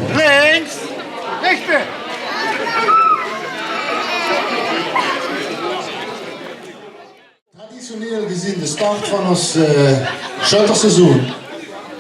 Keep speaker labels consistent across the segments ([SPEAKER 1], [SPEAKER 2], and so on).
[SPEAKER 1] Links. Rechter.
[SPEAKER 2] Traditioneel gezien de start van ons shutterseizoen.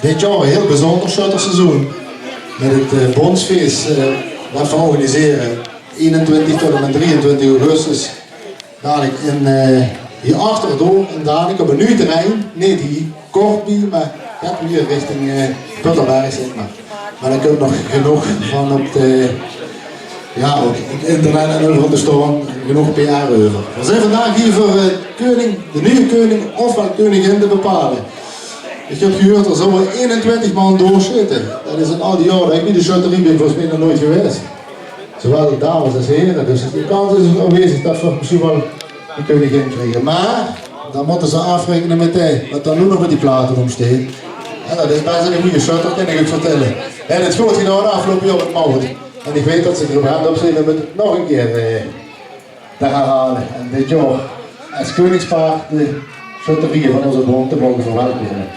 [SPEAKER 2] Dit jaar een heel bijzonder shutterseizoen. Met het Bondsfeest wat we organiseren 21 tot en met 23 augustus. Dadelijk hier achterdoor en dadelijk op een nieuw terrein. Niet hier, Kortby, maar gaat hier richting Putterberg zeg maar. Maar dan komt nog genoeg van op de, ja, ook het internet en over te staan, genoeg PR over. We zijn vandaag hier voor de nieuwe koning ofwel koningin te bepalen. Ik heb gehoord, er zullen 21 man doorzitten. Dat is in al die jaren, ik niet de shutterie ben volgens mij nog nooit geweest. Zowel de dames als heren, dus de kans is aanwezig dat we misschien wel een koningin krijgen. Maar, dan moeten ze afrekenen met wat dan nu nog met die platen omsteekt. En dat is best een goede shutter, kan ik het vertellen. En het goed gedaan afgelopen jaar op het mout. En ik weet dat ze er op hand op zijn om het nog een keer te herhalen. En dit jaar als koningspaar de shutterie van onze bron te mogen verwelkomen.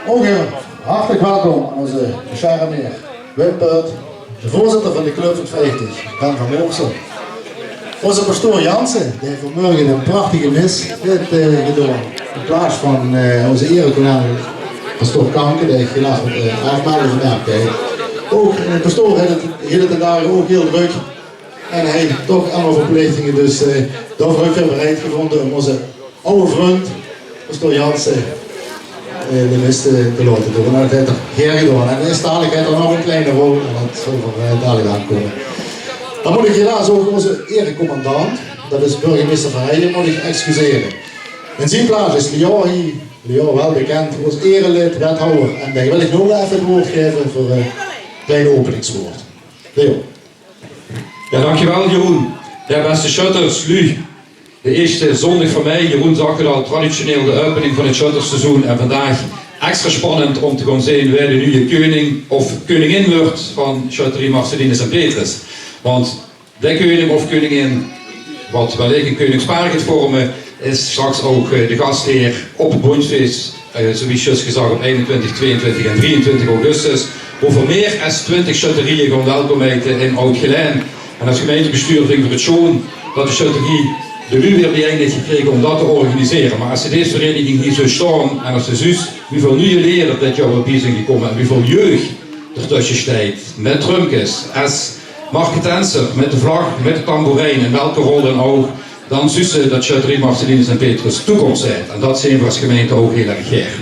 [SPEAKER 2] Ook hartelijk welkom aan onze charmeer Wim Put, de voorzitter van de Club van 50, Ben van Moorsel. Onze pastoor Jansen, die heeft vanmorgen een prachtige mis gedaan. In plaats van onze erekoningin pastoor Kanke, die heeft helaas afmelding vandaag. Ook de pastoor heeft het daar ook heel druk. En hij heeft toch allemaal verplichtingen, dus daarvoor heb ik veel bereid gevonden om onze oude vriend, pastoor Jansen, de mis te laten doen. En dat heeft er heel gedaan. En is dadelijk er nog een kleine rol en dat zal er dadelijk aankomen. Dan moet ik helaas ook onze erecommandant, dat is burgemeester Van Heijen, moet ik excuseren. In zijn plaats is Leo wel bekend als erelid, wethouder. En daar wil ik nog even het woord geven voor een kleine openingswoord. Leo.
[SPEAKER 3] Ja, dankjewel Jeroen. Ja, beste shutters, nu de eerste zondag van mei. Jeroen zag het al, traditioneel de opening van het shutterseizoen. En vandaag extra spannend om te gaan zien wie de nieuwe koning of koningin wordt van Shutterie Marcelinus en Petrus. Want de koning of koningin, wat wellicht een koningspaar gaat vormen, is straks ook de gastheer op het Bondsfeest, zoals juist gezegd op 21, 22 en 23 augustus. Over meer dan 20 shutterieën gaan welkom heten in Oud-Geleen. En als gemeentebestuur vind ik het schoon dat de shutterie de nu weer bijeenheid gekregen om dat te organiseren. Maar als ze deze vereniging hier zo staan en als ze zus hoeveel nieuwe leren dit jaar op zijn gekomen en hoeveel jeugd ertussen staat, met trumpjes, als marketenser, met de vlag, met de tamboerijn en welke rol dan ook, dan zussen dat Shutterie Marcelinus en Petrus toekomst zijn. En dat zijn we als gemeente ook heel erg graag.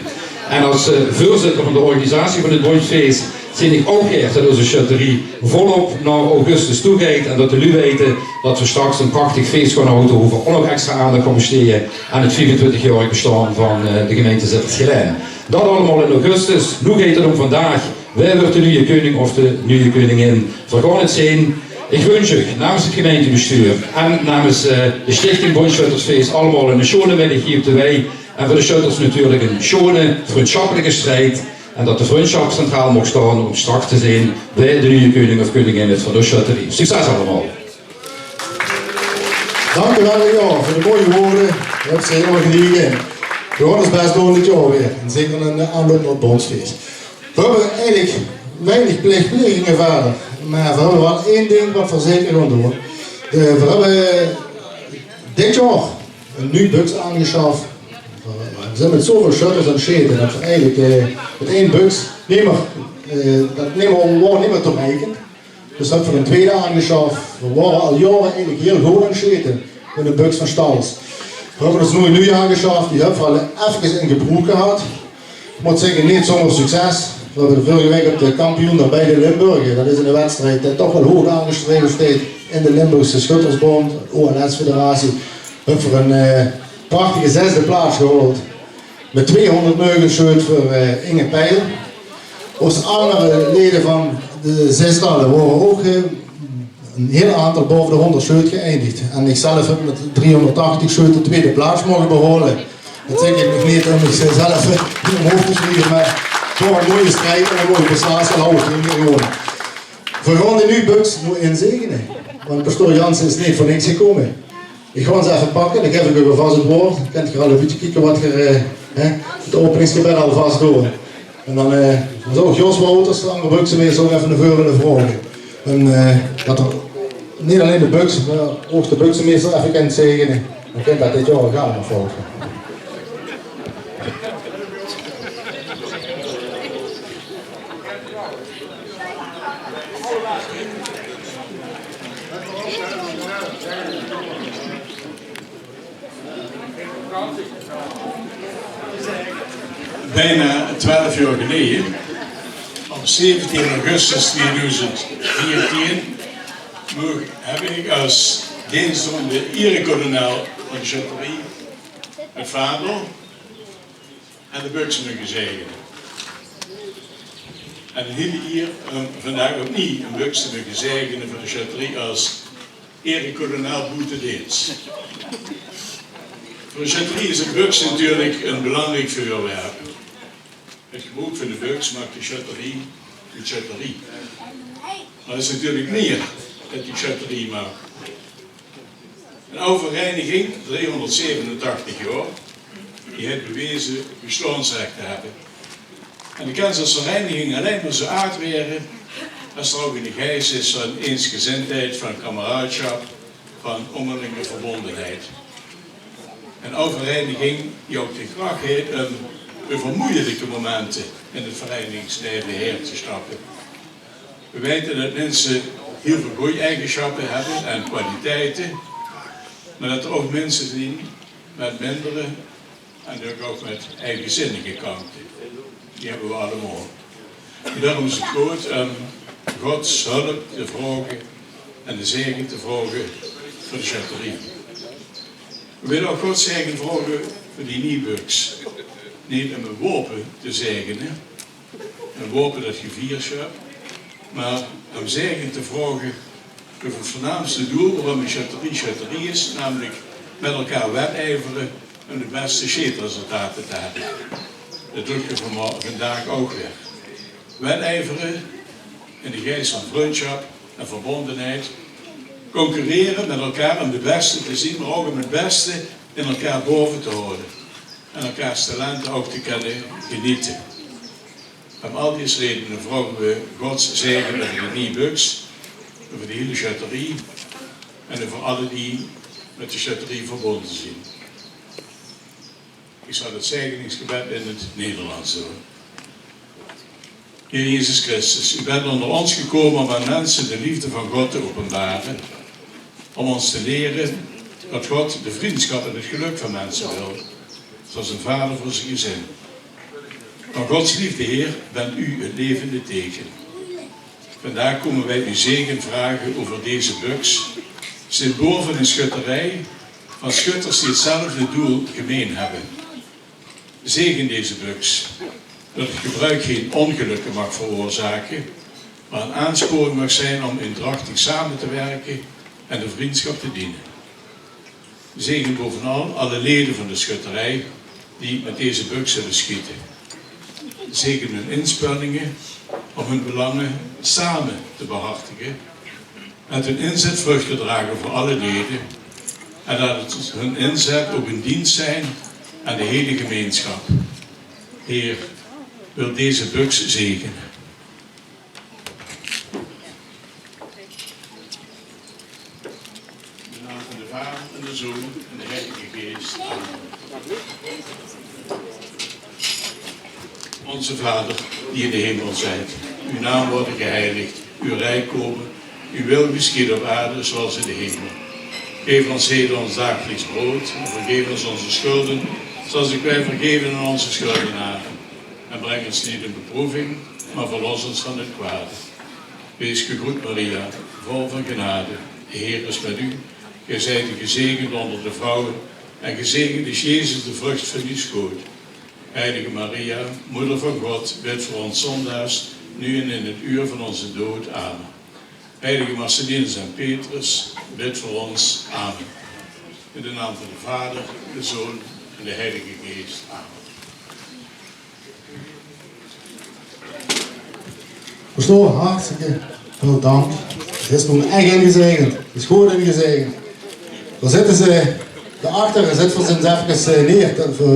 [SPEAKER 3] En als voorzitter van de organisatie van het Bondsfeest zie ik ook graag dat onze shutterie volop naar augustus toe gaat en dat we nu weten dat we straks een prachtig feest gaan houden over ook extra aandacht gaan besteden aan het 24-jarig bestaan van de gemeente Sittard-Geleen. Dat allemaal in augustus. Nu gaat het om vandaag. Wij worden de nieuwe koning of de nieuwe koningin. We gaan het zien. Ik wens u namens het gemeentebestuur en namens de Stichting Bondshuttersfeest allemaal een schone middag hier op de wei. En voor de shutters natuurlijk een schone, vriendschappelijke strijd. En dat de vriendschap centraal mag staan om straks te zien bij de nieuwe koning of koningin van de shutterie. Succes allemaal!
[SPEAKER 2] Dank u wel voor de mooie woorden. Je hebt ze helemaal gediegen. We gaan ons best doen dit jaar weer. En zeker een aanloop naar het Bondsfeest. We hebben eigenlijk weinig plichtplegingen verder. Maar we hebben wel één ding wat we zeker gaan doen. We hebben dit jaar een nieuw bux aangeschaft. We zijn met zoveel shutters aan het scheten dat we eigenlijk met één bux niet meer te rekenen. Dus dat hebben we een tweede aangeschaft. We waren al jaren eigenlijk heel goed aan het scheten met een bux van Stals. We hebben dus nu een nieuwe aangeschaft, die hebben we al even in gebruik gehad. Ik moet zeggen, niet zonder succes. We hebben de vorige week op de kampioen daar bij de Limburgen. Dat is een wedstrijd die toch wel hoog aangeschreven staat in de Limburgse Schuttersbond, de ONS-federatie. We hebben een prachtige 6e plaats gehaald. Met 200 meugelschoot voor Inge Peil. Onze andere leden van de zestallen waren ook een heel aantal boven de 100 schoot geëindigd. En ik zelf heb met 380 schoot de tweede plaats mogen behouden. Dat zeg ik nog niet om mezelf in omhoog te schrijven, maar voor een mooie strijd en een mooie prestatie houden gewoon. We gaan die nu buks moet inzegenen. Want pastoor Jansen is niet voor niks gekomen. Ik ga ze even pakken, dan geef ik u vast het woord. Dan kunt je al een beetje kijken wat je het openingsgebed alvast doen. En dan zou Jos Wouters, de andere buksmeester, ook even naar voren vragen. En dat er niet alleen de buks, maar ook de buksmeester even kan zegenen. Dan kan dat dit jaar gaan nog volgen.
[SPEAKER 1] Bijna 12 jaar geleden, op 17 augustus 2014, heb ik als dienstdoende erekolonel van de Châtellerie het vaandel en de buks mogen zegenen. En hier vandaag opnieuw een buks te mogen zegenen voor de Châtellerie als erekolonel boetedienst. Voor de Châtellerie is een buks natuurlijk een belangrijk voorwerp. Het gebruik van de buks maakt de Châtellerie. Maar het is natuurlijk meer dat die Châtellerie maakt. Een oude vereniging, 387 jaar, die heeft bewezen bestaansrecht te hebben. En de kans als vereniging alleen maar zo oud werden als er ook in de geest is van eensgezindheid, van kameraadschap, van onderlinge verbondenheid. Een oude vereniging die ook de kracht heeft om over moeilijke momenten in het verenigingsleven heen te stappen. We weten dat mensen heel veel goede eigenschappen hebben en kwaliteiten, maar dat er ook mensen zijn met mindere en ook met eigenzinnige kanten. Die hebben we allemaal. En daarom is het goed om Gods hulp te vragen en de zegen te vragen voor de Châtellerie. We willen ook Gods zegen vragen voor die nieuwbuks. Niet om een wapen te zegenen, een wapen dat gevierd wordt, maar om zegen te vragen over het voornaamste doel waarom een Châtellerie is, namelijk met elkaar wedijveren om de beste scheetresultaten te hebben. Dat doet je vandaag ook weer. Wedijveren in de geest van vriendschap en verbondenheid. Concurreren met elkaar om de beste te zien, maar ook om het beste in elkaar boven te houden. En elkaars talenten ook te kunnen genieten. Om al deze redenen vragen we Gods zegen over de nieuwbuks, over de hele Châtellerie en over alle die met de Châtellerie verbonden zijn. Ik zal het zegeningsgebed in het Nederlands doen. Heer Jezus Christus, u bent onder ons gekomen om aan mensen de liefde van God te openbaren. Om ons te leren dat God de vriendschap en het geluk van mensen wil. Zoals een vader voor zijn gezin. Van Gods liefde, Heer, bent u het levende teken. Vandaag komen wij uw zegen vragen over deze buks. Symbool van een schutterij, van schutters die hetzelfde doel gemeen hebben. Zegen deze buks, dat het gebruik geen ongelukken mag veroorzaken, maar een aansporing mag zijn om eendrachtig samen te werken en de vriendschap te dienen. Zegen bovenal alle leden van de schutterij die met deze buks zullen schieten. Zegen hun inspanningen om hun belangen samen te behartigen en hun inzet vrucht te dragen voor alle leden en dat het hun inzet ook een dienst zijn aan de hele gemeenschap. Heer, wil deze buks zegenen. In de naam van de Vader en de Zoon en de Heilige Geest. Amen. Onze Vader, die in de hemel zijt, uw naam wordt geheiligd, uw rijk komen, uw wil geschieden op aarde zoals in de hemel. Geef ons heden ons dagelijks brood en vergeef ons onze schulden, zoals ook wij vergeven aan onze schuldenaren. En breng ons niet in beproeving, maar verlos ons van het kwade. Wees gegroet Maria, vol van genade. De Heer is met u. Gij zijt gezegend onder de vrouwen en gezegend is Jezus de vrucht van uw schoot. Heilige Maria, Moeder van God, bid voor ons zondaars, nu en in het uur van onze dood. Amen. Heilige Marcelinus en Petrus, bid voor ons. Amen. In de naam van de Vader, de Zoon en de Heilige Geest. Amen.
[SPEAKER 2] Pastoor, hartstikke veel dank. Het is nog echt ingezegend. Het is goed ingezegend. Daar zitten ze daarachter, zit voor zijn even neer voor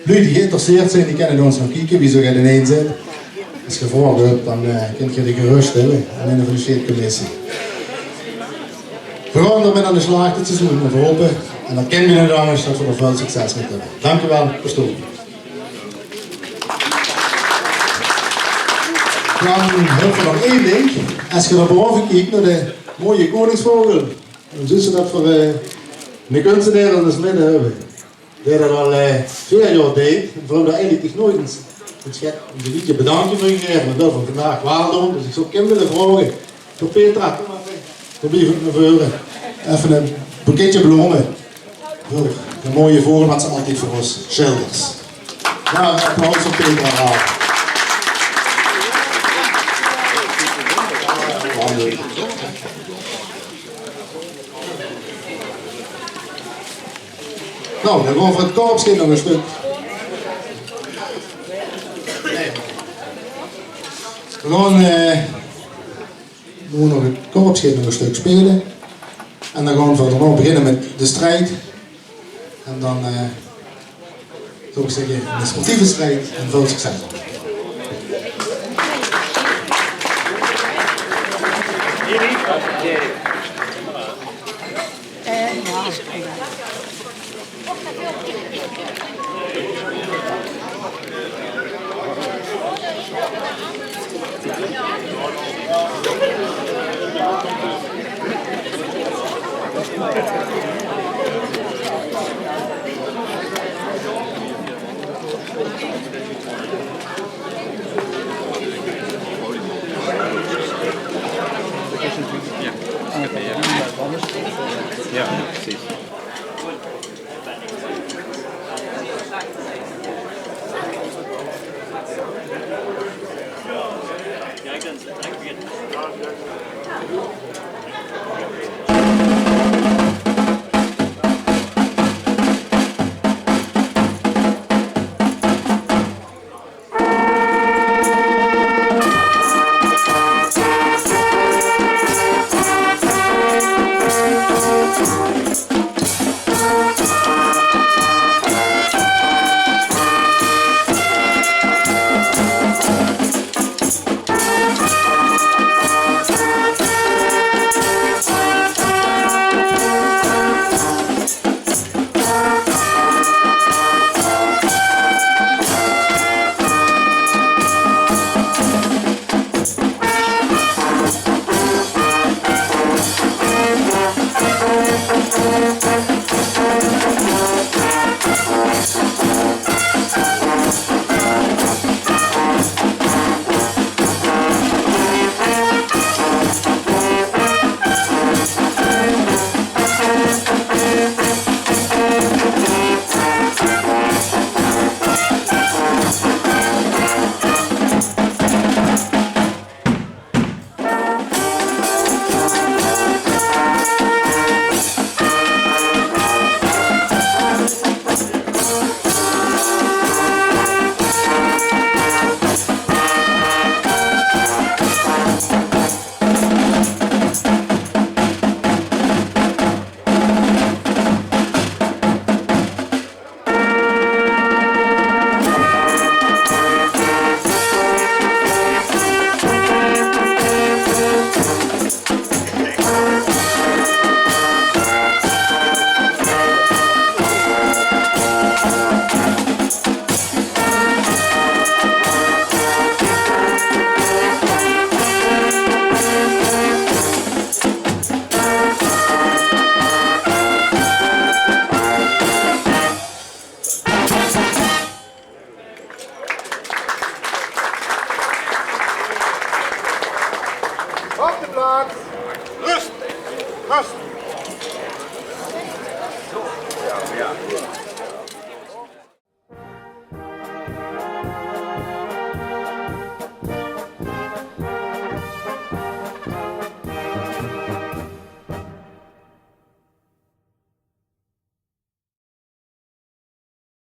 [SPEAKER 2] Leute die geïnteresseerd zijn, die kunnen ons nog kijken wie zo gaat ineen zit. Als je vragen hebt, dan kunt je die gerust stellen aan een van de steedcommissie. We gaan ermee aan de slag dit seizoen en we hopen, en dat kennen we nu dan eens, dat we er veel succes mee hebben. Dank u wel, pastoor. Dan hebben we nog één ding. Als je naar boven kijkt naar de mooie koningsvogel, dan zien ze dat we een kunstenaar in het midden hebben. Die dat al 4 jaar deed. En voor hem dat eigenlijk nog nooit een liedje bedankje voor gegeven. Maar dat we vandaag wel doen. Dus ik zou Kim willen vragen. Voor Petra, kom maar mee. Probeer het naar voren. Even een boeketje bloemen. Voor de mooie vogel wat ze altijd voor ons schilders. Nou, een applaus voor Petra. Nou, dan gaan we voor het korpsje nog een stuk. We gaan nog het korpsje nog een stuk spelen. En dan gaan we verder beginnen met de strijd. En dan zou ik zeggen, de sportieve strijd en veel succes.
[SPEAKER 4] Ja, precies.
[SPEAKER 5] Op de plaats. Rust. Rust. Ja.